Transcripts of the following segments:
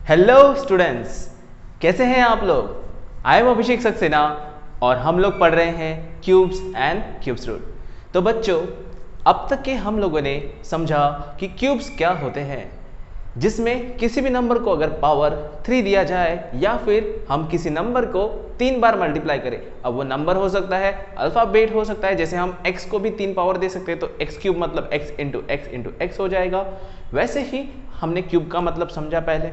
Hello students, कैसे हैं आप लोग। आई एम अभिषेक सक्सेना और हम लोग पढ़ रहे हैं क्यूब्स एंड क्यूब्स रूट। तो बच्चों, अब तक के हम लोगों ने समझा कि क्यूब्स क्या होते हैं, जिसमें किसी भी नंबर को अगर पावर 3 दिया जाए या फिर हम किसी नंबर को 3 बार मल्टीप्लाई करें। अब वो नंबर हो सकता है, अल्फाबेट हो सकता है, जैसे हम x को भी 3 पावर दे सकते हैं तो x क्यूब मतलब x इंटू x हो जाएगा। वैसे ही हमने क्यूब का मतलब समझा पहले।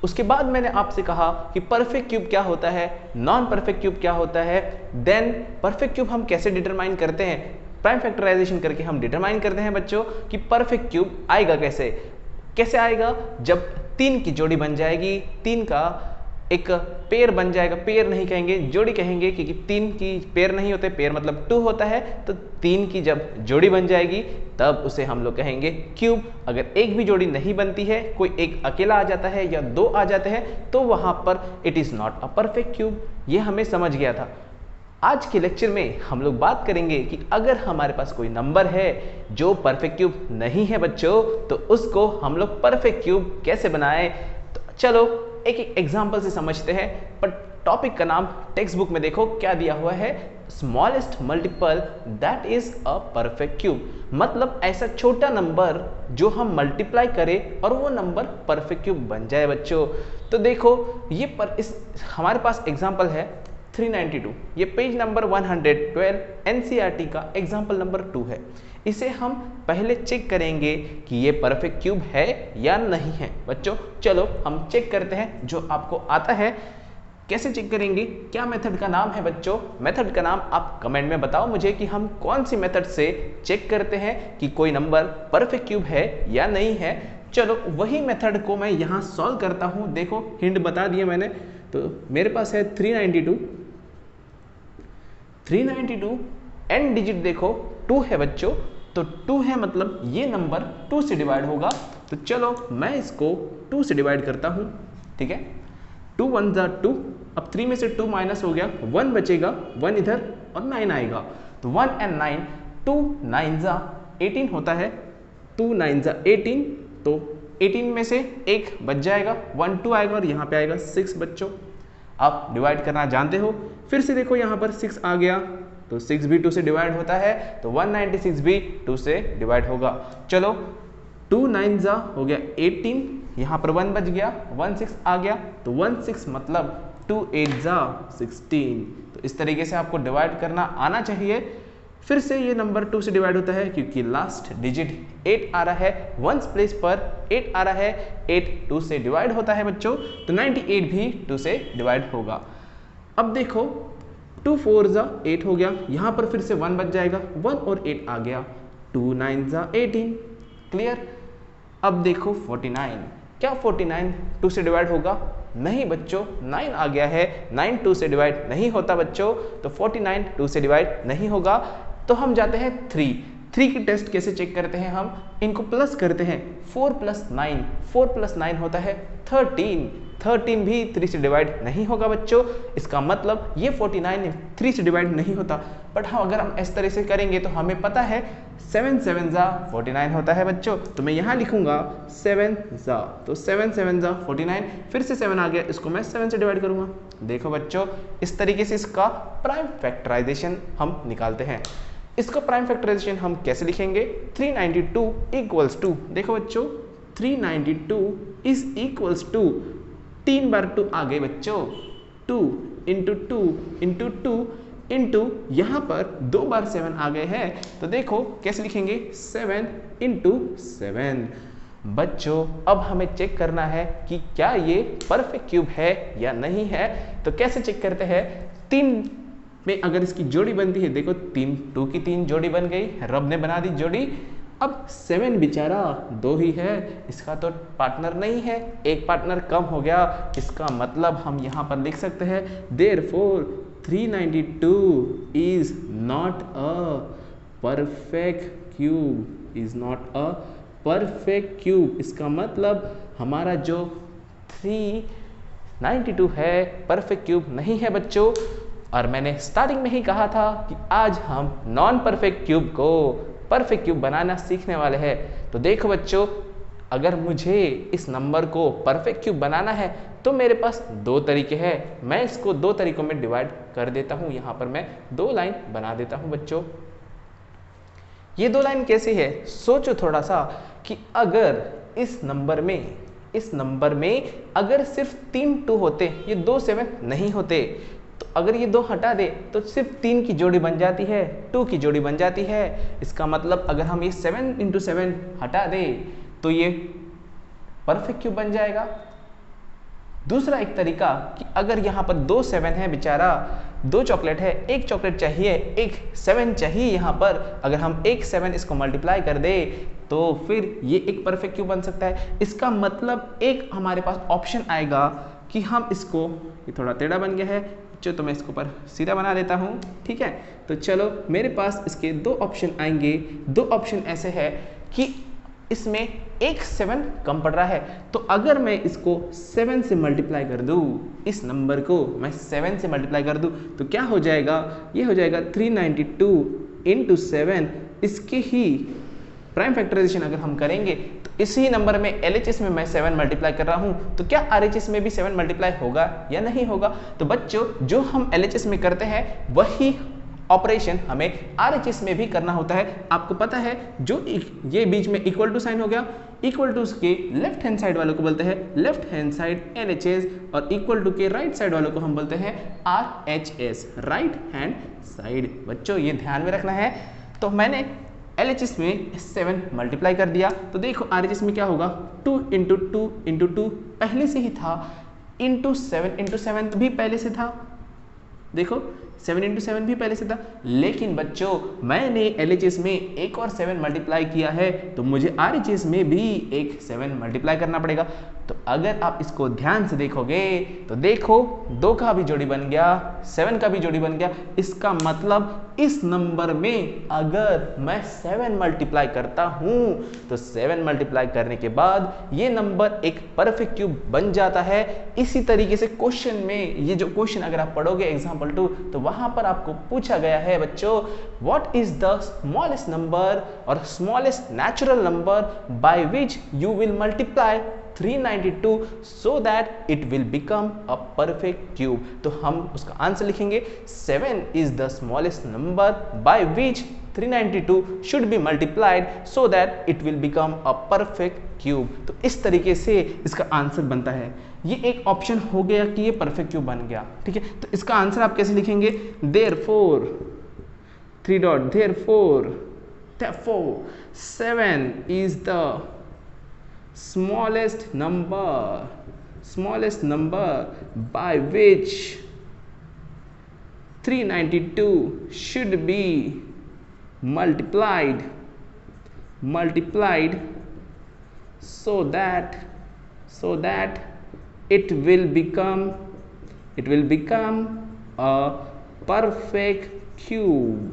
उसके बाद मैंने आपसे कहा कि परफेक्ट क्यूब क्या होता है, नॉन परफेक्ट क्यूब क्या होता है, देन परफेक्ट क्यूब हम कैसे डिटरमाइन करते हैं। प्राइम फैक्टराइजेशन करके हम डिटरमाइन करते हैं बच्चों कि परफेक्ट क्यूब आएगा कैसे आएगा, जब 3 की जोड़ी बन जाएगी, 3 का एक पेयर बन जाएगा। पेयर नहीं कहेंगे, जोड़ी कहेंगे, क्योंकि 3 की पेयर नहीं होते, पेयर मतलब 2 होता है। तो 3 की जब जोड़ी बन जाएगी तब उसे हम लोग कहेंगे क्यूब। अगर एक भी जोड़ी नहीं बनती है, कोई एक अकेला आ जाता है या 2 आ जाते हैं, तो वहां पर it is not a perfect cube. ये हमें समझ गया था। आज के लेक्चर में हम लोग बात करेंगे कि अगर हमारे पास कोई नंबर है जो परफेक्ट क्यूब नहीं है बच्चों, तो उसको हम लोग परफेक्ट क्यूब कैसे बनाएं। तो चलो एक एक एग्जांपल से समझते हैं। पर टॉपिक का नाम टेक्स्ट बुक में देखो क्या दिया हुआ है, smallest multiple that is a perfect cube. मतलब ऐसा छोटा नंबर जो हम मल्टीप्लाई करें और वो नंबर परफेक्ट क्यूब बन जाए बच्चों। तो देखो ये हमारे पास एग्जांपल है 392। ये पेज नंबर 112 एनसीईआरटी का एग्जाम्पल नंबर 2 है। इसे हम पहले चेक करेंगे कि ये परफेक्ट क्यूब है या नहीं है बच्चों। चलो हम चेक करते हैं, जो आपको आता है। कैसे चेक करेंगे, क्या मेथड का नाम है बच्चों? मेथड का नाम आप कमेंट में बताओ मुझे कि हम कौन सी मेथड से चेक करते हैं कि कोई नंबर परफेक्ट क्यूब है या नहीं है। चलो वही मेथड को मैं यहाँ सॉल्व करता हूँ। देखो हिंट बता दिया मैंने। तो मेरे पास है 392 एंड डिजिट देखो 2 है बच्चों। तो 2 है मतलब ये नंबर 2 से डिवाइड होगा। तो चलो मैं इसको 2 से डिवाइड करता हूँ, ठीक है। 2 1 जा 2। अब 3 में से 2 माइनस हो गया, 1 बचेगा, 1 इधर और 9 आएगा। तो 1 एंड 9, 2 9 जा 18 होता है। 2 9 जा 18, तो 18 में से 1 बच जाएगा, 1 2 आएगा और यहाँ पे आएगा 6 बच्चों। आप डिवाइड करना जानते हो। फिर से देखो यहाँ पर 6 आ गया, तो 6 भी 2 से डिवाइड होता है, तो 196 भी 2 से डिवाइड होगा। चलो 2 9 जा हो गया 18, यहाँ पर 1 बच गया, 1 6 आ गया, तो 1 6 मतलब 2 8 जा 16। तो इस तरीके से आपको डिवाइड करना आना चाहिए। फिर से ये नंबर 2 से डिवाइड होता है क्योंकि लास्ट डिजिट 8 आ रहा है, वंस प्लेस पर 8 आ रहा है, 8 2 से डिवाइड होता है बच्चों। तो 98 भी 2 से डिवाइड होगा। अब देखो 2 4 जा 8 हो गया, यहाँ पर फिर से 1 बच जाएगा, 1 और 8 आ गया, 2 9 जा 18। क्लियर। अब देखो 49, क्या 49 2 से डिवाइड होगा? नहीं बच्चों, 9 आ गया है, 9 2 से डिवाइड नहीं होता बच्चों। तो 49 2 से डिवाइड नहीं होगा। तो हम जाते हैं 3 की टेस्ट कैसे चेक करते हैं, हम इनको प्लस करते हैं। 4 + 9 होता है 13 भी 3 से डिवाइड नहीं होगा बच्चों। इसका मतलब ये 49 3 से डिवाइड नहीं होता। बट हाँ, अगर हम इस तरह से करेंगे तो हमें पता है 7 7 जा 49 होता है बच्चों। तो मैं यहाँ लिखूंगा 7 जा, तो 7 7 जा 49। फिर से 7 आ गया, इसको मैं 7 से डिवाइड करूंगा। देखो बच्चों, इस तरीके से इसका प्राइम फैक्टराइजेशन हम निकालते हैं। इसका प्राइम फैक्टराइजेशन हम कैसे लिखेंगे? 392 इक्वल्स टू, देखो बच्चों 392 इज इक्वल्स टू, 3 बार 2 आ गए बच्चों, 2 इंटू 2 इंटू 2 इंटू यहाँ पर 2 बार 7 आ गए हैं। तो देखो कैसे लिखेंगे, 7 इंटू 7। बच्चों अब हमें चेक करना है कि क्या ये परफेक्ट क्यूब है या नहीं है। तो कैसे चेक करते हैं? 3 में अगर इसकी जोड़ी बनती है, देखो 2 की 3 जोड़ी बन गई, रब ने बना दी जोड़ी। अब 7 बेचारा 2 ही है, इसका तो पार्टनर नहीं है, एक पार्टनर कम हो गया। इसका मतलब हम यहाँ पर लिख सकते हैं therefore 392 is not a perfect cube, is not a perfect cube. इसका मतलब हमारा जो 392 है परफेक्ट क्यूब नहीं है बच्चों। और मैंने स्टार्टिंग में ही कहा था कि आज हम नॉन परफेक्ट क्यूब को परफेक्ट क्यूब बनाना सीखने वाले हैं। तो देखो बच्चों, अगर मुझे इस नंबर को परफेक्ट क्यूब बनाना है तो मेरे पास दो तरीके हैं, मैं इसको दो तरीकों में डिवाइड कर देता हूँ। यहाँ पर मैं दो लाइन बना देता हूँ बच्चों। ये दो लाइन कैसी है, सोचो थोड़ा सा कि अगर इस नंबर में अगर सिर्फ 3 2 होते, ये 2 7 नहीं होते, तो अगर ये 2 हटा दे तो सिर्फ 3 की जोड़ी बन जाती है, 2 की जोड़ी बन जाती है। इसका मतलब अगर हम ये 7 × 7 हटा दे तो ये परफेक्ट क्यूब बन जाएगा। दूसरा एक तरीका कि अगर यहाँ पर 2 7 है, बेचारा 2 चॉकलेट है, एक चॉकलेट चाहिए, एक 7 चाहिए यहाँ पर, अगर हम एक 7 इसको मल्टीप्लाई कर दे तो फिर ये एक परफेक्ट क्यूब बन सकता है। इसका मतलब एक हमारे पास ऑप्शन आएगा कि हम इसको, ये थोड़ा टेढ़ा बन गया है तो मैं इसको पर सीधा बना देता हूँ, ठीक है। तो चलो मेरे पास इसके दो ऑप्शन आएंगे। दो ऑप्शन ऐसे है कि इसमें एक 7 कम पड़ रहा है, तो अगर मैं इसको 7 से मल्टीप्लाई कर दूँ, इस नंबर को मैं 7 से मल्टीप्लाई कर दूँ तो क्या हो जाएगा, ये हो जाएगा 392 × 7। इसके ही प्राइम फैक्टराइजेशन अगर हम करेंगे तो इसी नंबर में LHS में मैं 7 मल्टीप्लाई कर रहा हूँ, तो क्या RHS में भी 7 मल्टीप्लाई होगा या नहीं होगा। तो बच्चों जो हम LHS में करते हैं वही ऑपरेशन हमें RHS में भी करना होता है। आपको पता है जो ये बीच में इक्वल टू साइन हो गया, इक्वल टू के लेफ्ट हैंड साइड वालों को बोलते हैं लेफ्ट हैंड साइड LHS, और इक्वल टू के राइट साइड वालों को हम बोलते हैं RHS, राइट हैंड साइड। बच्चों ये ध्यान में रखना है। तो मैंने LHS में 7 मल्टीप्लाई कर दिया, तो देखो RHS में क्या होगा, 2 × 2 × 2 पहले से ही था, × 7 × 7 भी पहले से था, देखो 7 × 7 भी पहले से था। लेकिन बच्चों मैंने LHS में एक और 7 मल्टीप्लाई किया है, तो मुझे RHS में भी एक 7 मल्टीप्लाई करना पड़ेगा। तो अगर आप इसको ध्यान से देखोगे तो देखो 2 का भी जोड़ी बन गया, 7 का भी जोड़ी बन गया। इसका मतलब इस नंबर में अगर मैं 7 मल्टीप्लाई करता हूं तो 7 मल्टीप्लाई करने के बाद ये नंबर एक परफेक्ट क्यूब बन जाता है। इसी तरीके से क्वेश्चन में, ये जो क्वेश्चन अगर आप पढ़ोगे एग्जाम्पल 2, तो वहां पर आपको पूछा गया है बच्चों, what is the smallest number और smallest natural number by which you will multiply 392 so that it will become a perfect cube। तो हम उसका आंसर लिखेंगे 7 is the smallest number by which 392 should be multiplied so that it will become a perfect cube। तो इस तरीके से इसका answer बनता है। ये एक ऑप्शन हो गया कि ये परफेक्ट क्यूब बन गया, ठीक है। तो इसका आंसर आप कैसे लिखेंगे, therefore 3 dot therefore 7 is the smallest number by which 392 should be multiplied so that it will become a perfect cube।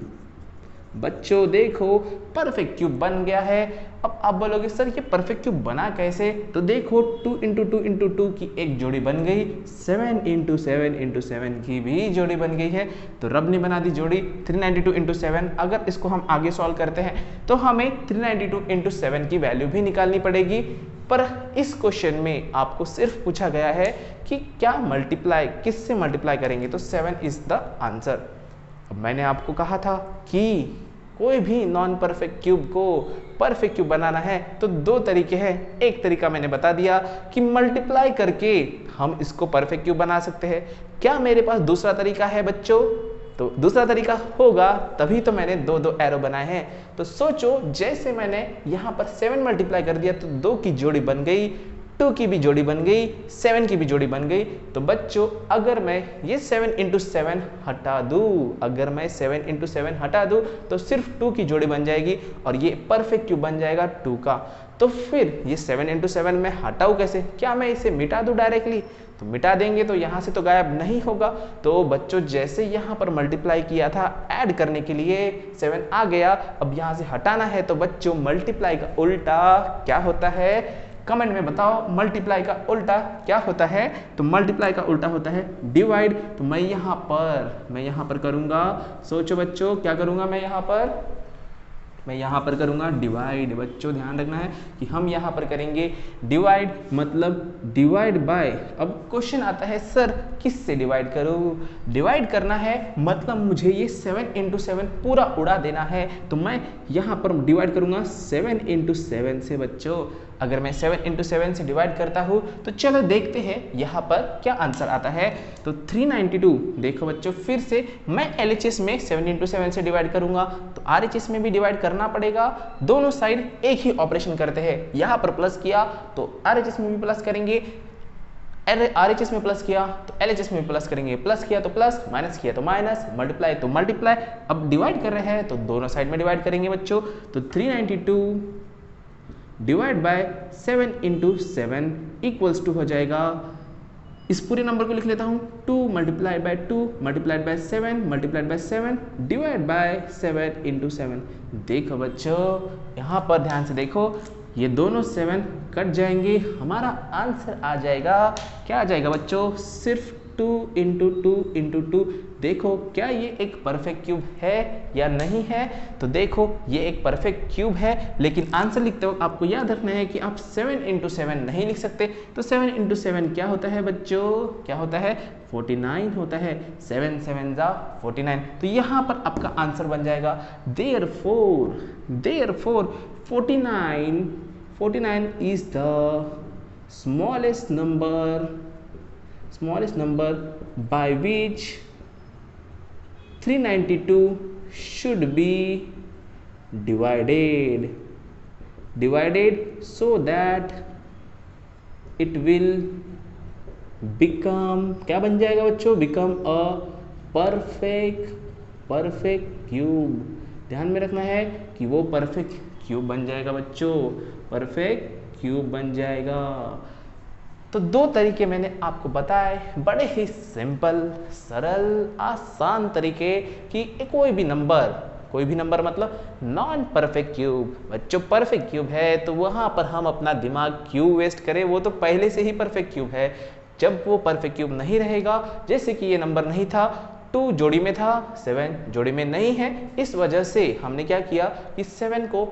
बच्चों देखो परफेक्ट क्यूब बन गया है। अब आप बोलोगे सर ये परफेक्ट क्यूब बना कैसे, तो देखो 2 × 2 × 2 की एक जोड़ी बन गई, 7 × 7 × 7 की भी जोड़ी बन गई है। तो रब ने बना दी जोड़ी 392 × 7। अगर इसको हम आगे सॉल्व करते हैं तो हमें 392 × 7 की वैल्यू भी निकालनी पड़ेगी। पर इस क्वेश्चन में आपको सिर्फ पूछा गया है कि क्या मल्टीप्लाई, किससे मल्टीप्लाई करेंगे, तो 7 इज द आंसर। अब मैंने आपको कहा था कि कोई भी नॉन परफेक्ट क्यूब को परफेक्ट क्यूब बनाना है तो दो तरीके हैं। एक तरीका मैंने बता दिया कि मल्टीप्लाई करके हम इसको परफेक्ट क्यूब बना सकते हैं। क्या मेरे पास दूसरा तरीका है बच्चों, तो दूसरा तरीका होगा तभी तो मैंने दो एरो बनाए हैं। तो सोचो जैसे मैंने यहाँ पर 7 मल्टीप्लाई कर दिया तो 2 की जोड़ी बन गई, 2 की भी जोड़ी बन गई, 7 की भी जोड़ी बन गई। तो बच्चों अगर मैं ये 7 × 7 हटा दूँ, अगर मैं 7 × 7 हटा दूँ तो सिर्फ 2 की जोड़ी बन जाएगी और ये परफेक्ट क्यूब बन जाएगा 2 का। तो फिर ये 7 × 7 मैं हटाऊँ कैसे, क्या मैं इसे मिटा दूँ डायरेक्टली, तो मिटा देंगे तो यहाँ से तो गायब नहीं होगा। तो बच्चों जैसे यहाँ पर मल्टीप्लाई किया था ऐड करने के लिए 7 आ गया, अब यहाँ से हटाना है। तो बच्चों मल्टीप्लाई का उल्टा क्या होता है, कमेंट में बताओ मल्टीप्लाई का उल्टा क्या होता है। तो मल्टीप्लाई का उल्टा होता है डिवाइड। तो मैं यहाँ पर करूँगा, सोचो बच्चों क्या करूँगा मैं यहाँ पर, मैं यहाँ पर करूँगा डिवाइड। बच्चों ध्यान रखना है कि हम यहाँ पर करेंगे डिवाइड, मतलब डिवाइड बाय। अब क्वेश्चन आता है सर किस से डिवाइड करूँ? डिवाइड करना है मतलब मुझे ये 7 × 7 पूरा उड़ा देना है, तो मैं यहाँ पर डिवाइड करूँगा 7 × 7 से। बच्चों अगर मैं 7 × 7 से डिवाइड करता हूँ तो चलो देखते हैं यहाँ पर क्या आंसर आता है। तो 392। देखो बच्चों फिर से मैं LHS में 7 × 7 से डिवाइड करूंगा तो RHS में भी डिवाइड करना पड़ेगा। दोनों साइड एक ही ऑपरेशन करते हैं, यहाँ पर प्लस किया तो RHS में भी प्लस करेंगे, RHS में प्लस किया तो LHS में प्लस करेंगे, प्लस किया तो प्लस, माइनस किया तो माइनस, मल्टीप्लाई तो मल्टीप्लाई। अब डिवाइड कर रहे हैं तो दोनों साइड में डिवाइड करेंगे बच्चों। तो 392 डिवाइड बाय 7 × 7 इक्वल्स टू हो जाएगा, इस पूरे नंबर को लिख लेता हूँ 2 multiplied by 2 multiplied by 7 multiplied by 7 divide by 7 × 7। देखो बच्चों यहाँ पर ध्यान से देखो, ये दोनों 7 कट जाएंगे, हमारा आंसर आ जाएगा, क्या आ जाएगा बच्चों? सिर्फ 2 × 2 × 2। देखो क्या ये एक परफेक्ट क्यूब है या नहीं है? तो देखो ये एक परफेक्ट क्यूब है, लेकिन आंसर लिखते वक्त आपको याद रखना है कि आप 7 × 7 नहीं लिख सकते। तो 7 × 7 क्या होता है बच्चों? क्या होता है? 49 होता है। 7 7 जा 49। तो यहाँ पर आपका आंसर बन जाएगा therefore 49 is the smallest number by which 392 should be divided so that it will become, क्या बन जाएगा बच्चों? become a perfect cube। ध्यान में रखना है कि वो परफेक्ट क्यूब बन जाएगा बच्चों, परफेक्ट क्यूब बन जाएगा। तो दो तरीके मैंने आपको बताए, बड़े ही सिंपल, सरल, आसान तरीके कि कोई भी नंबर मतलब नॉन परफेक्ट क्यूब। बच्चों परफेक्ट क्यूब है तो वहां पर हम अपना दिमाग क्यों वेस्ट करें? वो तो पहले से ही परफेक्ट क्यूब है। जब वो परफेक्ट क्यूब नहीं रहेगा, जैसे कि ये नंबर नहीं था, 2 जोड़ी में था, 7 जोड़ी में नहीं है, इस वजह से हमने क्या किया कि 7 को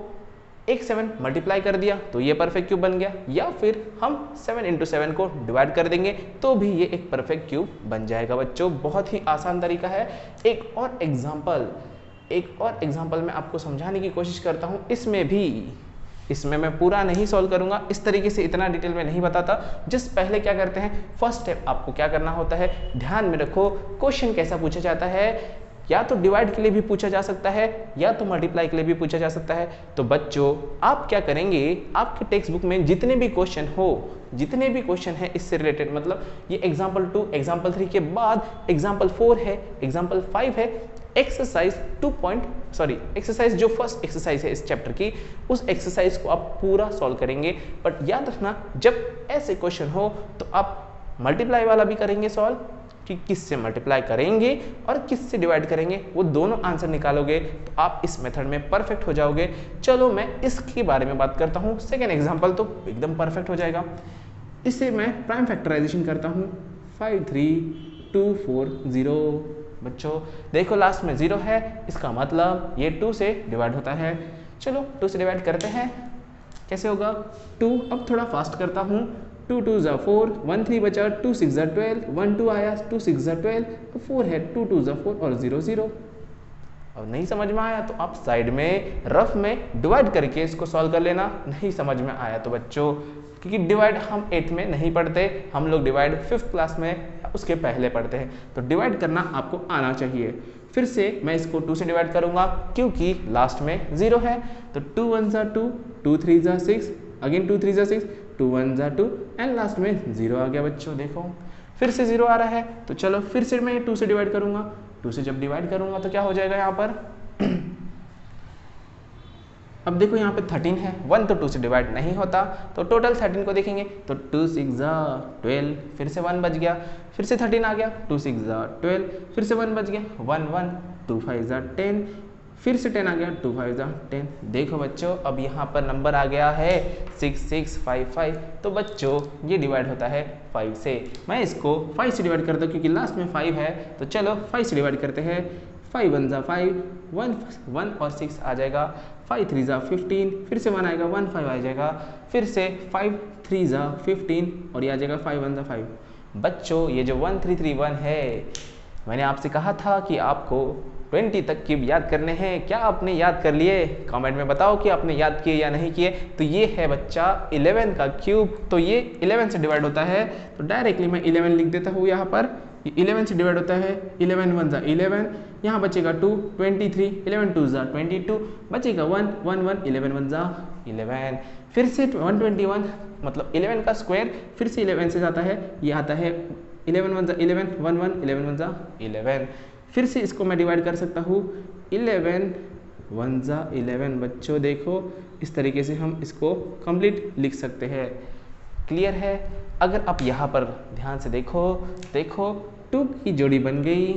7 मल्टीप्लाई कर दिया तो ये परफेक्ट क्यूब बन गया, या फिर हम 7 × 7 को डिवाइड कर देंगे तो भी ये एक परफेक्ट क्यूब बन जाएगा बच्चों। बहुत ही आसान तरीका है। एक और एग्जांपल मैं आपको समझाने की कोशिश करता हूँ। इसमें मैं पूरा नहीं सॉल्व करूंगा, इस तरीके से इतना डिटेल में नहीं बताता। जस्ट पहले क्या करते हैं, फर्स्ट स्टेप आपको क्या करना होता है, ध्यान में रखो क्वेश्चन कैसा पूछा जाता है। या तो डिवाइड के लिए भी पूछा जा सकता है या तो मल्टीप्लाई के लिए भी पूछा जा सकता है। तो बच्चों आप क्या करेंगे, आपके टेक्स्ट बुक में जितने भी क्वेश्चन है इससे रिलेटेड, मतलब ये एग्जाम्पल 2 एग्जाम्पल 3 के बाद एग्जाम्पल 4 है, एग्जाम्पल 5 है, एक्सरसाइज जो फर्स्ट एक्सरसाइज है इस चैप्टर की, उस एक्सरसाइज को आप पूरा सॉल्व करेंगे। बट याद रखना जब ऐसे क्वेश्चन हो तो आप मल्टीप्लाई वाला भी करेंगे सॉल्व, कि किससे मल्टीप्लाई करेंगे और किससे डिवाइड करेंगे, वो दोनों आंसर निकालोगे तो आप इस मेथड में परफेक्ट हो जाओगे। चलो मैं इसके बारे में बात करता हूँ। सेकेंड एग्जाम्पल तो एकदम परफेक्ट हो जाएगा। इसे मैं प्राइम फैक्टराइजेशन करता हूँ। 53240। बच्चों देखो लास्ट में 0 है, इसका मतलब ये 2 से डिवाइड होता है। चलो 2 से डिवाइड करते हैं, कैसे होगा 2। अब थोड़ा फास्ट करता हूँ। 2 2 ज़ा 4, 1 3 बचा, 2 6 ज़ा 12, 1 2 आया, 2 6 ज़ा 12, तो 4 है, 2 2 ज़ा 4 और 0 0। अब नहीं समझ में आया तो आप साइड में रफ में डिवाइड करके इसको सॉल्व कर लेना। नहीं समझ में आया तो बच्चों, क्योंकि डिवाइड हम 8th में नहीं पढ़ते, हम लोग डिवाइड 5th क्लास में उसके पहले पढ़ते हैं, तो डिवाइड करना आपको आना चाहिए। फिर से मैं इसको 2 से डिवाइड करूंगा क्योंकि लास्ट में 0 है। तो 2 1 ज़ा 2, 2 3 ज़ा 6, अगेन 2 3 ज़ा 6, 2 1 ज़ा 2 एंड लास्ट में 0 आ गया बच्चों। देखो फिर से 0 आ रहा है, तो चलो फिर से मैं 2 से डिवाइड करूंगा। 2 से जब डिवाइड करूंगा तो क्या हो जाएगा यहाँ पर अब देखो यहाँ पे 13 है, 1 तो 2 से डिवाइड नहीं होता, तो टोटल 13 को देखेंगे तो 2 6 ज़ा 12, फिर से 1 बच गया, फिर से 13 आ गया, 2 6 ज़ा 12, फिर से 1 बच गया, 1 1, 2 5 ज़ा 10, फिर से 10 आ गया, 2 5 ज़ा 10। देखो बच्चों अब यहाँ पर नंबर आ गया है 6 6 5 5, तो बच्चों ये डिवाइड होता है 5 से। मैं इसको 5 से डिवाइड करता हूँ क्योंकि लास्ट में 5 है, तो चलो 5 से डिवाइड करते हैं। 5 1 ज़ा 5, 1 1 और 6 आ जाएगा, 5 3 ज़ा 15, फिर से 1 आएगा 1 5 आ जाएगा, फिर से 5 3 ज़ा 15 और ये आ जाएगा 5 1 ज़ा 5। बच्चों ये जो 1 3 3 1 है, मैंने आपसे कहा था कि आपको 20 तक क्यूब याद करने हैं। क्या आपने याद कर लिए? कमेंट में बताओ कि आपने याद किए या नहीं किए। तो ये है बच्चा 11 का क्यूब, तो ये 11 से डिवाइड होता है, तो डायरेक्टली मैं 11 लिख देता हूँ यहाँ पर। 11 से डिवाइड होता है, 11 1 ज़ा 11, यहाँ बचेगा 2 23, 11 2 ज़ा 22, बचेगा 1 1 1, 11 1 ज़ा 11, फिर से 121 मतलब 11 का स्क्वायर, फिर से 11 से जाता है, ये आता है 11 1 ज़ा 11 1 1, 11 1 ज़ा 11, फिर से इसको मैं डिवाइड कर सकता हूँ 11 1 ज़ा 11। बच्चों देखो इस तरीके से हम इसको कंप्लीट लिख सकते हैं। क्लियर है? अगर आप यहाँ पर ध्यान से देखो 2 की जोड़ी बन गई,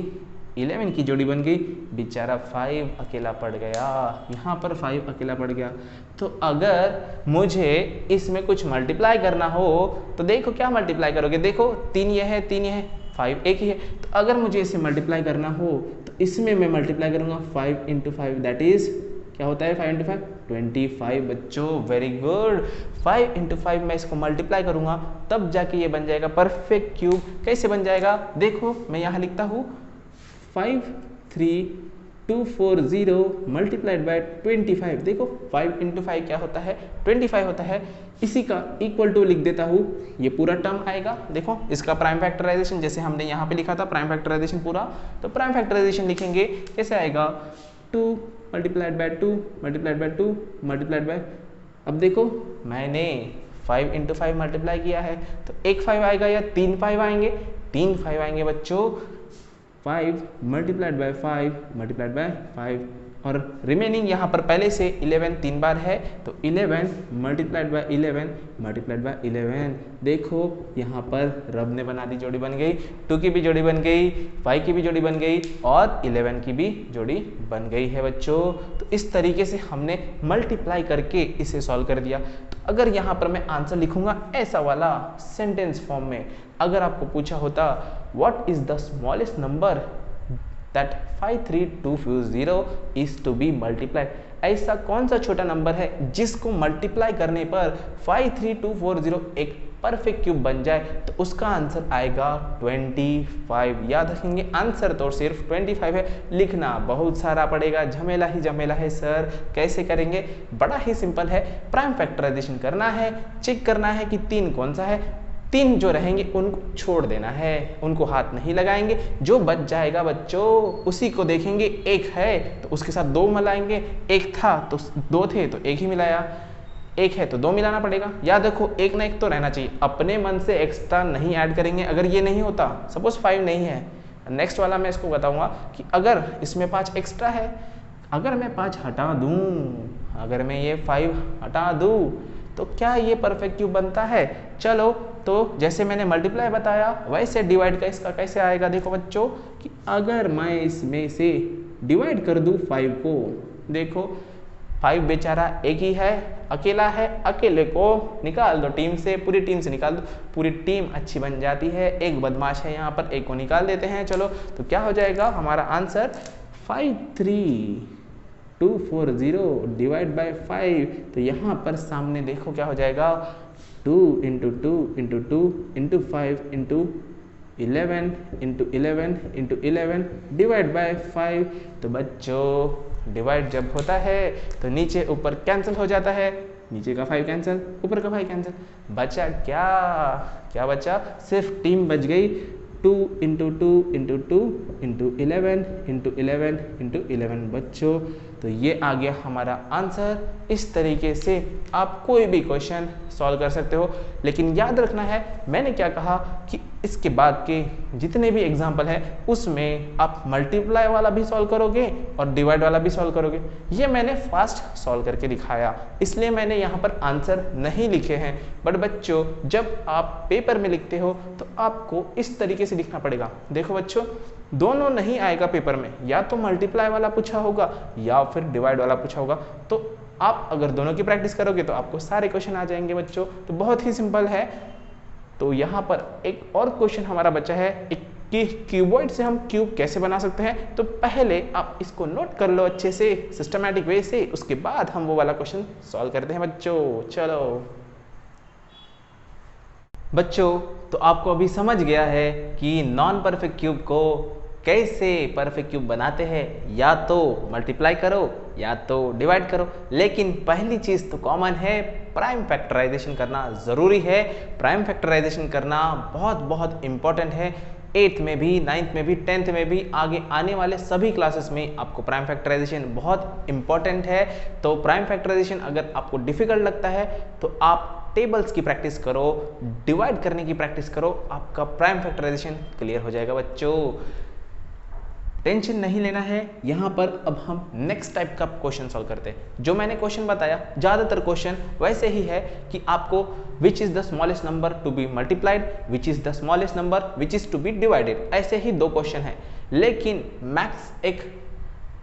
11 की जोड़ी बन गई, बेचारा 5 अकेला पड़ गया, यहाँ पर 5 अकेला पड़ गया। तो अगर मुझे इसमें कुछ मल्टीप्लाई करना हो तो देखो क्या मल्टीप्लाई करोगे, देखो 3 ये है 3 ये है, 5 एक ही है, तो अगर मुझे इसे मल्टीप्लाई करना हो तो इसमें मैं मल्टीप्लाई करूँगा 5 × 5, दैट इज़ क्या होता है 5 × 5 25। बच्चों वेरी गुड, 5 × 5 मैं इसको मल्टीप्लाई करूँगा तब जाके ये बन जाएगा परफेक्ट क्यूब। कैसे बन जाएगा देखो, मैं यहाँ लिखता हूँ 5 3 2 4 0 मल्टीप्लाइड बाय 25। देखो 5 × 5 क्या होता है 25 होता है, इसी का इक्वल टू लिख देता हूँ, ये पूरा टर्म आएगा। देखो इसका प्राइम फैक्टराइजेशन जैसे हमने यहाँ पे लिखा था प्राइम फैक्टराइजेशन पूरा, तो प्राइम फैक्टराइजेशन लिखेंगे कैसे आएगा 2 multiplied by 2 multiplied by 2 multiplied by, अब देखो मैंने 5 × 5 मल्टीप्लाई किया है तो एक 5 आएगा या 3 5 आएंगे, 3 5 आएंगे बच्चों, 5 मल्टीप्लाइड बाय 5 मल्टीप्लाइड बाय 5, और रिमेनिंग यहाँ पर पहले से 11 3 बार है तो 11 मल्टीप्लाइड बाय 11 मल्टीप्लाइड बाय 11। देखो यहाँ पर रब ने बना दी, जोड़ी बन गई, 2 की भी जोड़ी बन गई, 5 की भी जोड़ी बन गई और 11 की भी जोड़ी बन गई है बच्चों। तो इस तरीके से हमने मल्टीप्लाई करके इसे सॉल्व कर दिया। तो अगर यहाँ पर मैं आंसर लिखूंगा ऐसा वाला सेंटेंस फॉर्म में, अगर आपको पूछा होता what is the smallest number that 53240 is to be multiplied, ऐसा कौन सा छोटा नंबर है जिसको मल्टीप्लाई करने पर 53240 एक परफेक्ट क्यूब बन जाए, तो उसका आंसर आएगा 25। याद रखेंगे आंसर तो सिर्फ 25 है, लिखना बहुत सारा पड़ेगा, झमेला ही झमेला है सर, कैसे करेंगे? बड़ा ही सिंपल है, प्राइम फैक्टराइजेशन करना है, चेक करना है कि 3 कौन सा है, 3 जो रहेंगे उनको छोड़ देना है, उनको हाथ नहीं लगाएंगे, जो बच जाएगा बच्चों उसी को देखेंगे। 1 है तो उसके साथ 2 मिलाएंगे, 1 था तो 2 थे तो 1 ही मिलाया, 1 है तो 2 मिलाना पड़ेगा। याद रखो 1 ना 1 तो रहना चाहिए, अपने मन से एक्स्ट्रा नहीं ऐड करेंगे। अगर ये नहीं होता, सपोज 5 नहीं है, नेक्स्ट वाला मैं इसको बताऊंगा कि अगर इसमें 5 एक्स्ट्रा है, अगर मैं 5 हटा दूं, अगर मैं ये 5 हटा दूं तो क्या ये परफेक्ट क्यूब बनता है? चलो तो जैसे मैंने मल्टीप्लाई बताया वैसे डिवाइड का इसका कैसे आएगा। देखो बच्चों कि अगर मैं इसमें से डिवाइड कर दूं 5 को, देखो 5 बेचारा एक ही है, अकेला है, अकेले को निकाल दो टीम से, पूरी टीम से निकाल दो, पूरी टीम अच्छी बन जाती है। एक बदमाश है यहाँ पर, एक को निकाल देते हैं। चलो तो क्या हो जाएगा हमारा आंसर 53240 डिवाइड बाय 5। तो यहाँ पर सामने देखो क्या हो जाएगा 2 × 2 × 2 × 5 × 11 × 11 × 11 डिवाइड बाय 5। तो बच्चों डिवाइड जब होता है तो नीचे ऊपर कैंसिल हो जाता है, नीचे का 5 कैंसिल, ऊपर का 5 कैंसिल, बचा क्या? क्या बचा? सिर्फ टीम बच गई। 2 × 2 × 2 × 11 × 11 × 11 बच्चों। तो ये आ गया हमारा आंसर। इस तरीके से आप कोई भी क्वेश्चन सॉल्व कर सकते हो, लेकिन याद रखना है मैंने क्या कहा कि इसके बाद के जितने भी एग्जाम्पल है उसमें आप मल्टीप्लाई वाला भी सॉल्व करोगे और डिवाइड वाला भी सॉल्व करोगे। ये मैंने फास्ट सॉल्व करके दिखाया, इसलिए मैंने यहाँ पर आंसर नहीं लिखे हैं। बट बच्चों जब आप पेपर में लिखते हो तो आपको इस तरीके से लिखना पड़ेगा। देखो बच्चों दोनों नहीं आएगा पेपर में, या तो मल्टीप्लाई वाला पूछा होगा या फिर डिवाइड वाला पूछा होगा। तो आप अगर दोनों की प्रैक्टिस करोगे तो आपको सारे क्वेश्चन आ जाएंगे बच्चों। तो बहुत ही सिंपल है। तो यहाँ पर एक और क्वेश्चन हमारा बचा है, एक कि क्यूबॉइड से हम क्यूब कैसे बना सकते हैं, तो पहले आप इसको नोट कर लो अच्छे से सिस्टमैटिक वे से, उसके बाद हम वो वाला क्वेश्चन सॉल्व करते हैं बच्चों। चलो बच्चों, तो आपको अभी समझ गया है कि नॉन परफेक्ट क्यूब को कैसे परफेक्ट क्यूब बनाते हैं, या तो मल्टीप्लाई करो या तो डिवाइड करो, लेकिन पहली चीज तो कॉमन है, प्राइम फैक्टराइजेशन करना जरूरी है। प्राइम फैक्टराइजेशन करना बहुत बहुत इंपॉर्टेंट है। 8th में भी, 9th में भी, 10th में भी, आगे आने वाले सभी क्लासेस में आपको प्राइम फैक्टराइजेशन बहुत इंपॉर्टेंट है। तो प्राइम फैक्टराइजेशन अगर आपको डिफिकल्ट लगता है तो आप टेबल्स की प्रैक्टिस करो, डिवाइड करने की प्रैक्टिस करो, आपका प्राइम फैक्टराइजेशन क्लियर हो जाएगा बच्चों। टेंशन नहीं लेना है। यहाँ पर अब हम नेक्स्ट टाइप का क्वेश्चन सॉल्व करते हैं। जो मैंने क्वेश्चन बताया ज़्यादातर क्वेश्चन वैसे ही है कि आपको which is the smallest number to be multiplied, which is the smallest number which is to be divided, ऐसे ही 2 क्वेश्चन है। लेकिन मैथ्स एक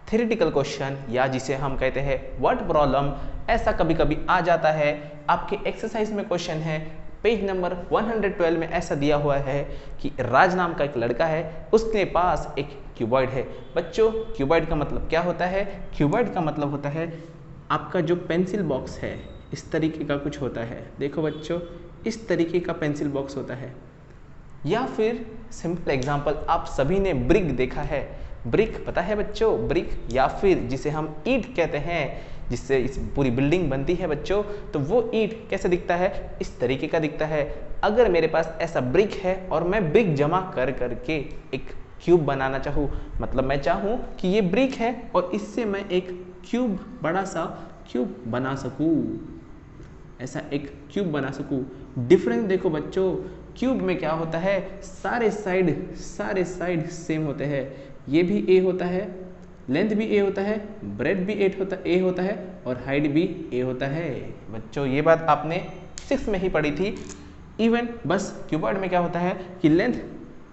थ्योरेटिकल क्वेश्चन, या जिसे हम कहते हैं वर्ड प्रॉब्लम, ऐसा कभी कभी आ जाता है। आपके एक्सरसाइज में क्वेश्चन है, पेज नंबर 112 में ऐसा दिया हुआ है कि राज नाम का एक लड़का है, उसके पास एक क्यूबॉइड है। बच्चों, क्यूबॉइड का मतलब क्या होता है? क्यूबॉइड का मतलब होता है आपका जो पेंसिल बॉक्स है, इस तरीके का कुछ होता है। देखो बच्चों, इस तरीके का पेंसिल बॉक्स होता है। या फिर सिंपल एग्जांपल, आप सभी ने ब्रिक देखा है। ब्रिक पता है बच्चों? ब्रिक, या फिर जिसे हम ईंट कहते हैं, जिससे इस पूरी बिल्डिंग बनती है बच्चों, तो वो ईंट कैसे दिखता है? इस तरीके का दिखता है। अगर मेरे पास ऐसा ब्रिक है और मैं ब्रिक जमा कर करके एक क्यूब बनाना चाहूँ, मतलब मैं चाहूँ कि ये ब्रिक है और इससे मैं एक क्यूब, बड़ा सा क्यूब बना सकूँ, ऐसा एक क्यूब बना सकूँ। डिफरेंस देखो बच्चों, क्यूब में क्या होता है, सारे साइड सेम होते हैं। ये भी ए होता है, लेंथ भी ए होता है, ब्रेड भी ए होता है और हाइट भी ए होता है। बच्चों, ये बात आपने 6th में ही पढ़ी थी। इवन बस क्यूबॉइड में क्या होता है कि लेंथ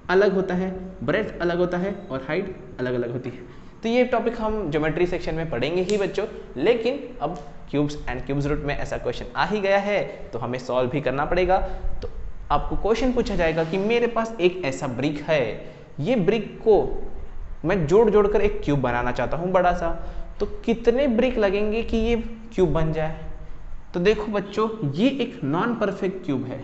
अलग होता है, ब्रेड अलग होता है और हाइट अलग अलग होती है। तो ये टॉपिक हम ज्योमेट्री सेक्शन में पढ़ेंगे ही बच्चों। लेकिन अब क्यूब्स एंड क्यूब्स रूट में ऐसा क्वेश्चन आ ही गया है तो हमें सॉल्व भी करना पड़ेगा। तो आपको क्वेश्चन पूछा जाएगा कि मेरे पास एक ऐसा ब्रिक है, ये ब्रिक को मैं जोड़ कर एक क्यूब बनाना चाहता हूँ बड़ा सा, तो कितने ब्रिक लगेंगे कि ये क्यूब बन जाए? तो देखो बच्चों, ये एक नॉन परफेक्ट क्यूब है,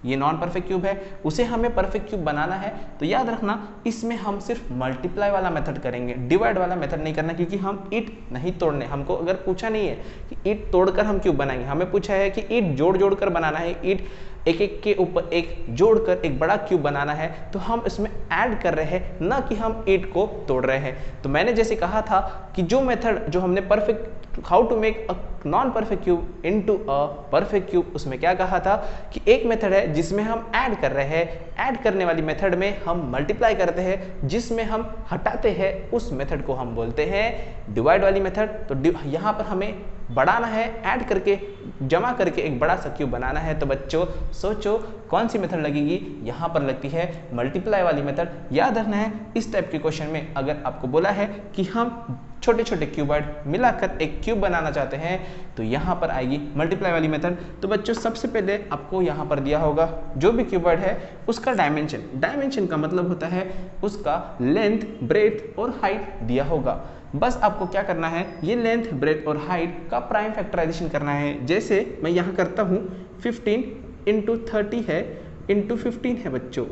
ये नॉन परफेक्ट क्यूब है, उसे हमें परफेक्ट क्यूब बनाना है। तो याद रखना, इसमें हम सिर्फ मल्टीप्लाई वाला मेथड करेंगे, डिवाइड वाला मेथड नहीं करना, क्योंकि हम ईंट नहीं तोड़ने। हमको अगर पूछा नहीं है कि ईंट तोड़कर हम क्यूब बनाएंगे, हमें पूछा है कि ईंट जोड़ कर बनाना है, ईंट एक एक के ऊपर एक जोड़कर एक बड़ा क्यूब बनाना है। तो हम इसमें ऐड कर रहे हैं, ना कि हम ईंट को तोड़ रहे हैं। तो मैंने जैसे कहा था कि जो मेथड जो हमने perfect, how to make a non perfect cube into a perfect cube, उसमें क्या कहा था कि एक मेथड है जिसमें हम ऐड कर रहे हैं, ऐड करने वाली मेथड में हम मल्टीप्लाई करते हैं, जिसमें हम हटाते हैं उस मेथड को हम बोलते हैं डिवाइड वाली मेथड। तो यहाँ पर हमें बढ़ाना है, ऐड करके जमा करके एक बड़ा सा क्यूब बनाना है। तो बच्चों सोचो कौन सी मेथड लगेगी? यहाँ पर लगती है मल्टीप्लाई वाली मेथड। याद रखना है, इस टाइप के क्वेश्चन में अगर आपको बोला है कि हम छोटे छोटे क्यूबॉइड मिलाकर एक क्यूब बनाना चाहते हैं, तो यहाँ पर आएगी मल्टीप्लाई वाली मेथड। तो बच्चों, सबसे पहले आपको यहाँ पर दिया होगा जो भी क्यूबॉइड है उसका डायमेंशन। डायमेंशन का मतलब होता है उसका लेंथ, ब्रेथ और हाइट दिया होगा। बस आपको क्या करना है, ये लेंथ, ब्रेथ और हाइट का प्राइम फैक्टराइजेशन करना है। जैसे मैं यहाँ करता हूँ 15 इंटू 30 है, इंटू 15 है बच्चों।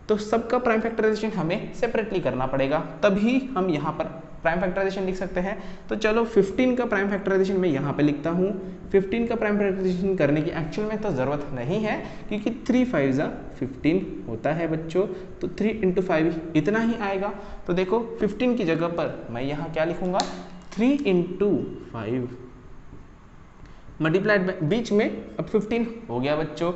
तो सबका प्राइम फैक्टराइजेशन हमें सेपरेटली करना पड़ेगा, तभी हम यहाँ पर प्राइम फैक्टराइजेशन लिख सकते हैं। तो चलो 15 का प्राइम फैक्टराइजेशन मैं यहाँ पे लिखता हूँ। 15 का प्राइम फैक्टराइजेशन करने की एक्चुअल में तो ज़रूरत नहीं है, क्योंकि 3 5 15 होता है बच्चों। तो 3 इंटू 5 इतना ही आएगा। तो देखो 15 की जगह पर मैं यहाँ क्या लिखूँगा, 3 इंटू 5 मल्टीप्लाइड, बीच में अब 15 हो गया बच्चों।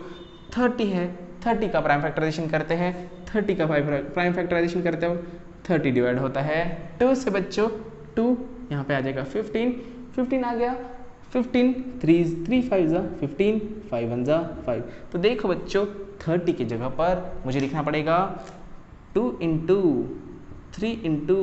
30 है, 30 का प्राइम फैक्टराइजेशन करते हैं, 30 का प्राइम फैक्टराइजेशन करते हो 30 डिवाइड होता है 2 से बच्चों। 2 यहाँ पे आ जाएगा 15 आ गया। 15 3 5 15, 5 1 5। तो देखो बच्चों, 30 की जगह पर मुझे लिखना पड़ेगा 2 इंटू 3 इंटू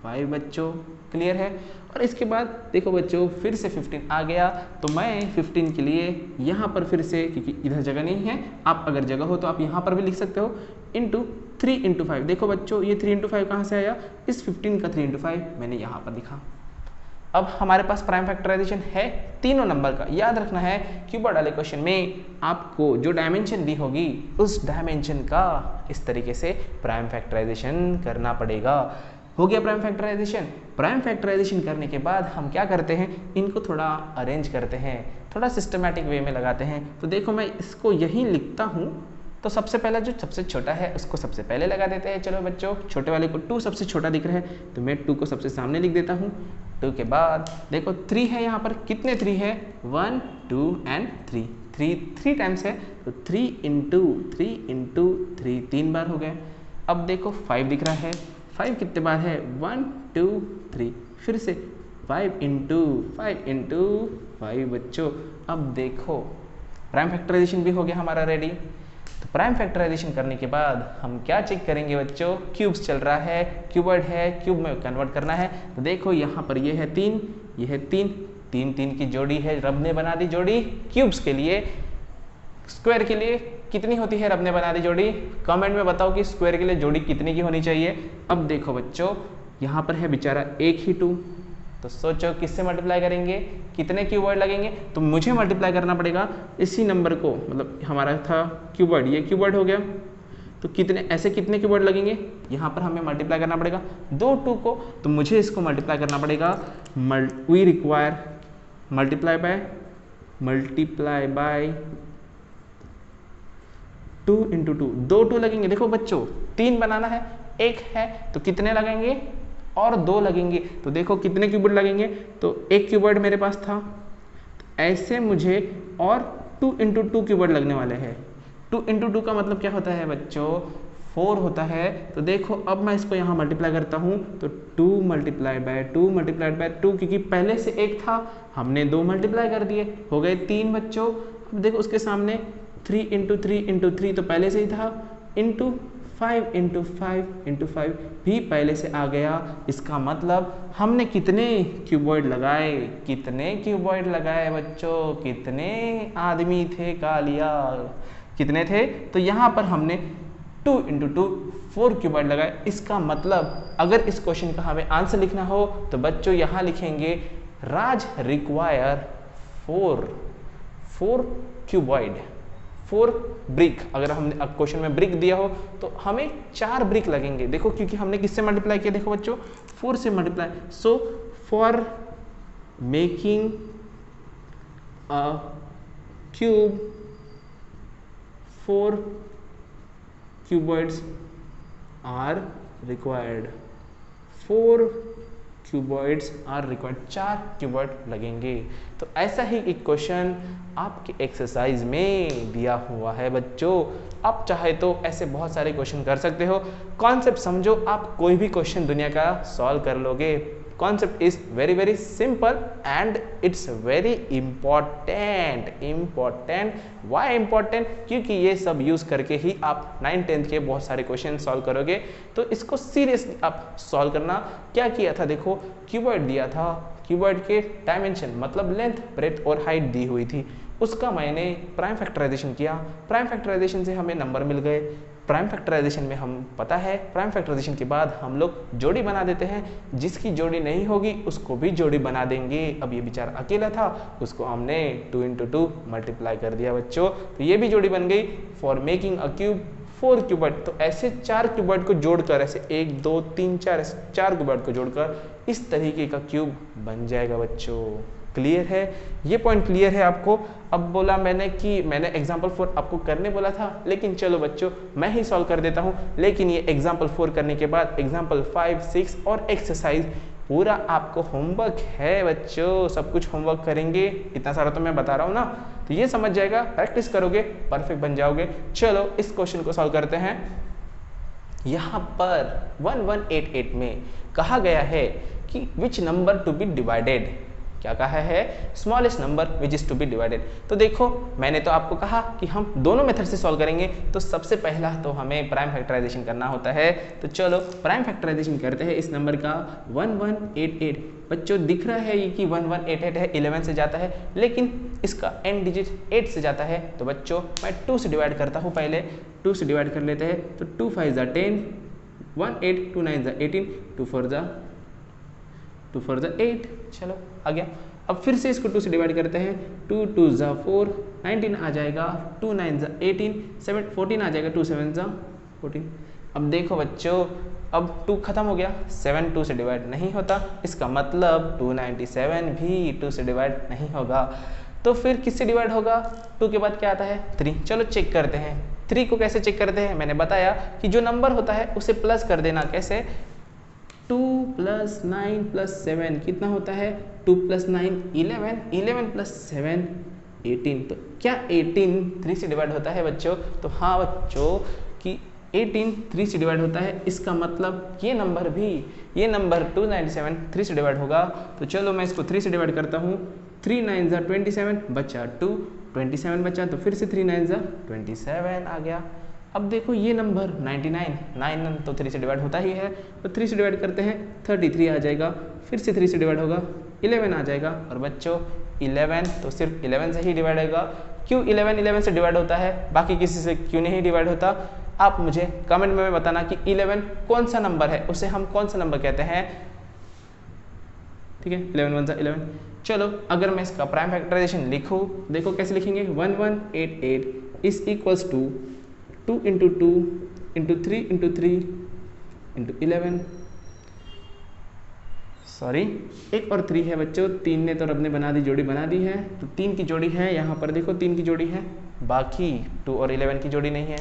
5 बच्चों। क्लियर है? और इसके बाद देखो बच्चों, फिर से 15 आ गया। तो मैं 15 के लिए यहाँ पर फिर से, क्योंकि इधर जगह नहीं है, आप अगर जगह हो तो आप यहाँ पर भी लिख सकते हो, इंटू 3 इंटू 5। देखो बच्चों ये 3 इंटू 5 कहाँ से आया, इस 15 का 3 इंटू 5 मैंने यहाँ पर लिखा। अब हमारे पास प्राइम फैक्टराइजेशन है तीनों नंबर का। याद रखना है क्यूबॉइड वाले क्वेश्चन में आपको जो डायमेंशन दी होगी उस डायमेंशन का इस तरीके से प्राइम फैक्टराइजेशन करना पड़ेगा। हो गया प्राइम फैक्टराइजेशन। प्राइम फैक्टराइजेशन करने के बाद हम क्या करते हैं, इनको थोड़ा अरेंज करते हैं, थोड़ा सिस्टमैटिक वे में लगाते हैं। तो देखो मैं इसको यहीं लिखता हूँ, तो सबसे पहला जो सबसे छोटा है उसको सबसे पहले लगा देते हैं। चलो बच्चों, छोटे वाले को 2 सबसे छोटा दिख रहा है तो मैं 2 को सबसे सामने लिख देता हूँ। 2 के बाद देखो 3 है यहाँ पर, कितने 3 है, 1 2 एंड 3, 3 टाइम्स है तो 3 इंटू 3 3 बार हो गए। अब देखो 5 दिख रहा है, 5 कितने बार है, 1 2 3, फिर से 5 इंटू 5 बच्चों। अब देखो प्राइम फैक्टराइजेशन भी हो गया हमारा रेडी। तो प्राइम फैक्टराइजेशन करने के बाद हम क्या चेक करेंगे बच्चों, क्यूब्स चल रहा है, क्यूबॉइड है, क्यूब में कन्वर्ट करना है। तो देखो यहाँ पर ये है 3, ये है 3 की जोड़ी है, रब ने बना दी जोड़ी। क्यूब्स के लिए, स्क्वायर के लिए कितनी होती है रब ने बना दी जोड़ी, कमेंट में बताओ कि स्क्वायर के लिए जोड़ी कितनी की होनी चाहिए। अब देखो बच्चों यहाँ पर है बेचारा एक ही 2, तो सोचो किससे मल्टीप्लाई करेंगे, कितने क्यूबॉइड लगेंगे। तो मुझे मल्टीप्लाई करना पड़ेगा इसी नंबर को, मतलब हमारा था क्यूबॉइड, ये क्यूबॉइड हो गया, तो कितने ऐसे कितने क्यूबॉइड लगेंगे, यहाँ पर हमें मल्टीप्लाई करना पड़ेगा 2 2 को, तो मुझे इसको मल्टीप्लाई करना पड़ेगा। We require multiply by 2 into 2, 2 2 लगेंगे। देखो बच्चों 3 बनाना है, 1 है तो कितने लगेंगे, और 2 लगेंगे। तो देखो कितने क्यूबॉइड लगेंगे, तो 1 क्यूबॉइड मेरे पास था, तो ऐसे मुझे और 2 इंटू 2 क्यूबॉइड लगने वाले हैं। 2 इंटू 2 का मतलब क्या होता है बच्चों, 4 होता है। तो देखो अब मैं इसको यहाँ मल्टीप्लाई करता हूँ, तो 2 मल्टीप्लाई बाय 2 क्योंकि पहले से 1 था, हमने 2 मल्टीप्लाई कर दिए, हो गए 3 बच्चों। अब देखो उसके सामने 3 इंटू 3 तो पहले से ही था, इंटू 5 इंटू 5 भी पहले से आ गया। इसका मतलब हमने कितने क्यूबॉइड लगाए बच्चों, कितने आदमी थे कालिया, कितने थे, तो यहाँ पर हमने 2 इंटू 2 4 क्यूबॉइड लगाए। इसका मतलब अगर इस क्वेश्चन का हमें आंसर लिखना हो तो बच्चों यहाँ लिखेंगे राज रिक्वायर 4 क्यूबॉइड, 4 ब्रिक। अगर हमने क्वेश्चन में ब्रिक दिया हो तो हमें 4 ब्रिक लगेंगे। देखो क्योंकि हमने किससे मल्टीप्लाई किया, देखो बच्चों 4 से multiply. So for making a cube 4 cuboids are required, 4 cuboids are required, 4 cuboid लगेंगे। तो ऐसा ही एक क्वेश्चन आपके एक्सरसाइज में दिया हुआ है बच्चों। आप चाहे तो ऐसे बहुत सारे क्वेश्चन कर सकते हो। कॉन्सेप्ट समझो, आप कोई भी क्वेश्चन दुनिया का सॉल्व कर लोगे। Concept is very very simple and it's very important. Why important, क्योंकि ये सब यूज करके ही आप 9th 10th के बहुत सारे क्वेश्चन सॉल्व करोगे। तो इसको सीरियसली आप सॉल्व करना। क्या किया था, देखो क्यूबॉइड दिया था, क्यूबॉइड के डायमेंशन मतलब लेंथ, ब्रेथ और हाइट दी हुई थी, उसका मैंने प्राइम फैक्टराइजेशन किया। प्राइम फैक्टराइजेशन से हमें नंबर मिल गए। प्राइम फैक्टराइजेशन में हम पता है, प्राइम फैक्टराइजेशन के बाद हम लोग जोड़ी बना देते हैं, जिसकी जोड़ी नहीं होगी उसको भी जोड़ी बना देंगे। अब ये बेचारा अकेला था, उसको हमने 2 इंटू 2 मल्टीप्लाई कर दिया बच्चों, तो ये भी जोड़ी बन गई। For making a cube 4 cuboid, तो ऐसे 4 क्यूबॉइड को जोड़कर, ऐसे 1 2 3 4 4 क्यूबॉइड को जोड़कर इस तरीके का क्यूब बन जाएगा बच्चों। क्लियर है, ये पॉइंट क्लियर है आपको। अब बोला मैंने कि मैंने एग्जाम्पल 4 आपको करने बोला था, लेकिन चलो बच्चों मैं ही सॉल्व कर देता हूँ। लेकिन ये एग्जाम्पल 4 करने के बाद एग्जाम्पल 5 6 और एक्सरसाइज पूरा आपको होमवर्क है बच्चों, सब कुछ होमवर्क करेंगे। इतना सारा तो मैं बता रहा हूँ ना, तो ये समझ जाएगा, प्रैक्टिस करोगे परफेक्ट बन जाओगे। चलो इस क्वेश्चन को सॉल्व करते हैं। यहाँ पर 1188 में कहा गया है कि which number to be divided, क्या कहा है, smallest number which is to be divided. तो देखो मैंने तो आपको कहा कि हम दोनों मेथड से सॉल्व करेंगे, तो सबसे पहला तो हमें प्राइम फैक्टराइजेशन करना होता है। तो चलो प्राइम फैक्टराइजेशन करते हैं इस नंबर का 1188। बच्चों दिख रहा है ये कि 1188 है, 11 से जाता है, लेकिन इसका एंड डिजिट 8 से जाता है। तो बच्चों मैं 2 से डिवाइड करता हूँ, पहले 2 से डिवाइड कर लेते हैं। तो 2 5 ज़ा 10, 1 8, 2 9 ज़ा 18, 2 4 ज़ा 8। चलो आ गया। अब फिर से इसको 2 से डिवाइड करते हैं। 2 2 ज़ा 4, 19 आ जाएगा। 2 9 ज़ा 18, 7 14 आ जाएगा। 2 7 ज़ा 14। अब देखो बच्चों, अब 2 खत्म हो गया, 7 2 से डिवाइड नहीं होता, इसका मतलब 297 भी 2 से डिवाइड नहीं होगा। तो फिर किससे डिवाइड होगा, 2 के बाद क्या आता है, 3। चलो चेक करते हैं 3 को कैसे चेक करते हैं। मैंने बताया कि जो नंबर होता है उसे प्लस कर देना। कैसे, 2 + 9 + 7 कितना होता है, 2 + 9 11, 11 + 7 18। तो क्या 18 3 से डिवाइड होता है बच्चों? तो हाँ बच्चों कि 18 3 से डिवाइड होता है। इसका मतलब ये नंबर 297 3 से डिवाइड होगा। तो चलो मैं इसको 3 से डिवाइड करता हूँ। 3 9 ज़ा 27 बचा 2, 27 बचा, तो फिर से 3 9 ज़ा 27 आ गया। अब देखो ये नंबर 99 तो 3 से डिवाइड होता ही है, तो 3 से डिवाइड करते हैं 33 आ जाएगा। फिर से 3 से डिवाइड होगा 11 आ जाएगा। और बच्चों 11 तो सिर्फ 11 से ही डिवाइड होगा। क्यों 11 से डिवाइड होता है, बाकी किसी से क्यों नहीं डिवाइड होता? आप मुझे कमेंट में बताना कि 11 कौन सा नंबर है, उसे हम कौन सा नंबर कहते हैं। ठीक है, 11 1 11। चलो अगर मैं इसका प्राइम फैक्टराइजेशन लिखूँ, देखो कैसे लिखेंगे। 1188 इज इक्वल्स टू 2 × 2 × 3 × 3 × 11। सॉरी, 1 और 3 है बच्चों, 3 ने तो रब ने बना दी, जोड़ी बना दी है। तो 3 की जोड़ी है, यहाँ पर देखो 3 की जोड़ी है, बाकी 2 और 11 की जोड़ी नहीं है।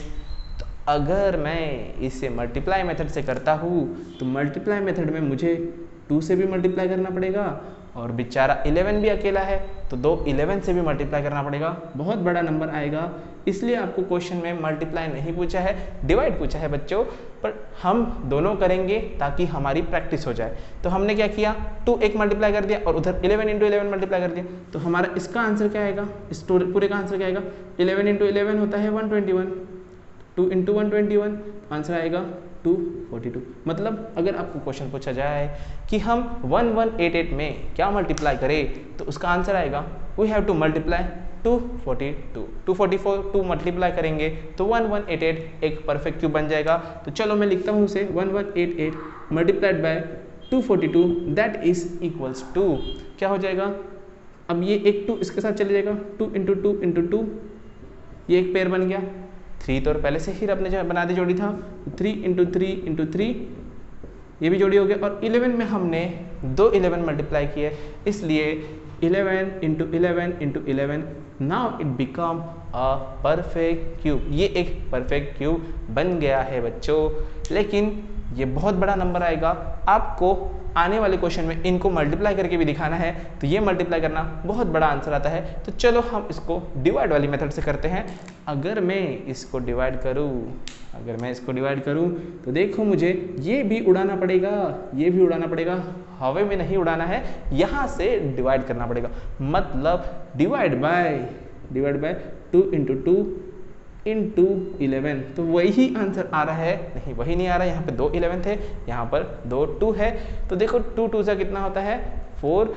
तो अगर मैं इसे मल्टीप्लाई मेथड से करता हूँ, तो मल्टीप्लाई मेथड में मुझे 2 से भी मल्टीप्लाई करना पड़ेगा, और बेचारा 11 भी अकेला है, तो 2 11 से भी मल्टीप्लाई करना पड़ेगा, बहुत बड़ा नंबर आएगा। इसलिए आपको क्वेश्चन में मल्टीप्लाई नहीं पूछा है, डिवाइड पूछा है बच्चों। पर हम दोनों करेंगे ताकि हमारी प्रैक्टिस हो जाए। तो हमने क्या किया, 2 एक मल्टीप्लाई कर दिया और उधर 11 × 11 मल्टीप्लाई कर दिया। तो हमारा इसका आंसर क्या आएगा, इस पूरे का आंसर क्या आएगा, 11 × 11 होता है 121, 2 × 121, आंसर आएगा 242। मतलब अगर आपको क्वेश्चन पूछा जाए कि हम 1188 में क्या मल्टीप्लाई करें, तो उसका आंसर आएगा we have to multiply 242, 244 2 multiply करेंगे तो 1188 एक परफेक्ट क्यूब बन जाएगा। तो चलो मैं लिखता हूँ उसे 1188 multiplied by 242 that is equals to क्या हो जाएगा। अब ये एक 2 इसके साथ चले जाएगा, 2 × 2 × 2, ये एक पेयर बन गया। 3 तो पहले से ही अपने जो बना दी जोड़ी था, 3 × 3 × 3 ये भी जोड़ी हो गया। और 11 में हमने 2 11 मल्टीप्लाई किए, इसलिए 11 × 11 × 11 now it become a perfect cube. ये एक परफेक्ट क्यूब बन गया है बच्चों। लेकिन ये बहुत बड़ा नंबर आएगा, आपको आने वाले क्वेश्चन में इनको मल्टीप्लाई करके भी दिखाना है, तो ये मल्टीप्लाई करना बहुत बड़ा आंसर आता है। तो चलो हम इसको डिवाइड वाली मेथड से करते हैं। अगर मैं इसको डिवाइड करूं तो देखो मुझे ये भी उड़ाना पड़ेगा, ये भी उड़ाना पड़ेगा, हवा में नहीं उड़ाना है, यहाँ से डिवाइड करना पड़ेगा। मतलब डिवाइड बाय 2 × 2 × 11। तो वही आंसर आ रहा है, नहीं वही नहीं आ रहा है, यहाँ पे 2 11 थे, यहाँ पर 2 2 है। तो देखो 2 2 सा कितना होता है 4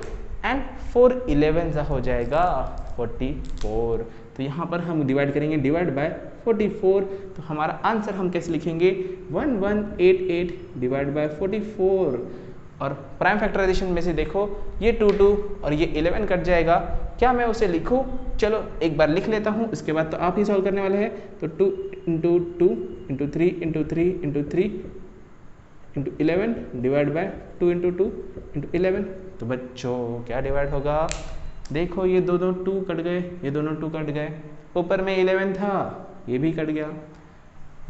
एंड 4 11 सा हो जाएगा 44। तो यहाँ पर हम डिवाइड करेंगे, डिवाइड बाय 44। तो हमारा आंसर हम कैसे लिखेंगे, 1188 डिवाइड बाय 44। और प्राइम फैक्टराइजेशन में से देखो ये 2 2 और ये 11 कट जाएगा। क्या मैं उसे लिखूं? चलो एक बार लिख लेता हूं, इसके बाद तो आप ही सॉल्व करने वाले हैं। तो 2 × 2 × 3 × 3 × 3 × 11 डिवाइड बाय 2 × 2 × 11। तो बच्चों क्या डिवाइड होगा, देखो ये दोनों 2 कट गए, ये दोनों 2 कट गए, ऊपर में 11 था, ये भी कट गया।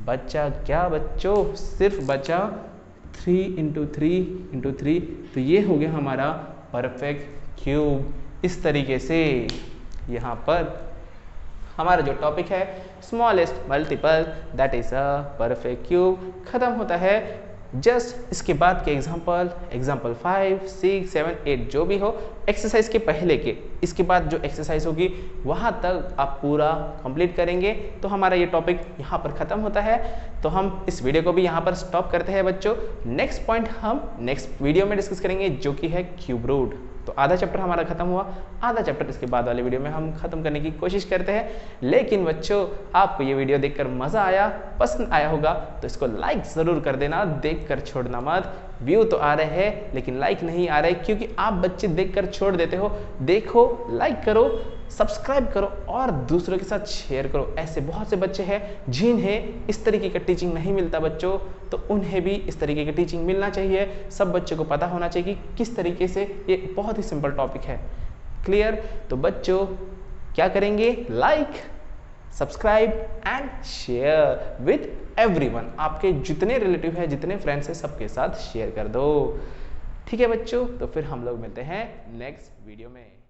बच्चा क्या बच्चों, सिर्फ बचा 3 × 3 × 3। तो ये हो गया हमारा परफेक्ट क्यूब। इस तरीके से यहाँ पर हमारा जो टॉपिक है smallest multiple that is a perfect cube खत्म होता है। जस्ट इसके बाद के एग्जाम्पल 5 6 7 8 जो भी हो एक्सरसाइज के पहले के, इसके बाद जो एक्सरसाइज होगी वहाँ तक आप पूरा कंप्लीट करेंगे तो हमारा ये टॉपिक यहाँ पर ख़त्म होता है। तो हम इस वीडियो को भी यहाँ पर स्टॉप करते हैं बच्चों। नेक्स्ट पॉइंट हम नेक्स्ट वीडियो में डिस्कस करेंगे जो कि है क्यूब रूट। तो आधा चैप्टर हमारा खत्म हुआ, आधा चैप्टर इसके बाद वाले वीडियो में हम खत्म करने की कोशिश करते हैं। लेकिन बच्चों आपको ये वीडियो देखकर मज़ा आया, पसंद आया होगा तो इसको लाइक ज़रूर कर देना, देखकर छोड़ना मत। व्यू तो आ रहे हैं लेकिन लाइक नहीं आ रहे क्योंकि आप बच्चे देखकर छोड़ देते हो। देखो, लाइक करो, सब्सक्राइब करो और दूसरों के साथ शेयर करो। ऐसे बहुत से बच्चे हैं जिन्हें इस तरीके का टीचिंग नहीं मिलता बच्चों, तो उन्हें भी इस तरीके की टीचिंग मिलना चाहिए। सब बच्चों को पता होना चाहिए कि किस तरीके से ये बहुत ही सिंपल टॉपिक है। क्लियर? तो बच्चों क्या करेंगे? Like, subscribe and share with everyone. आपके जितने रिलेटिव है, जितने फ्रेंड्स हैं, सबके साथ शेयर कर दो। ठीक है बच्चों, तो फिर हम लोग मिलते हैं नेक्स्ट वीडियो में।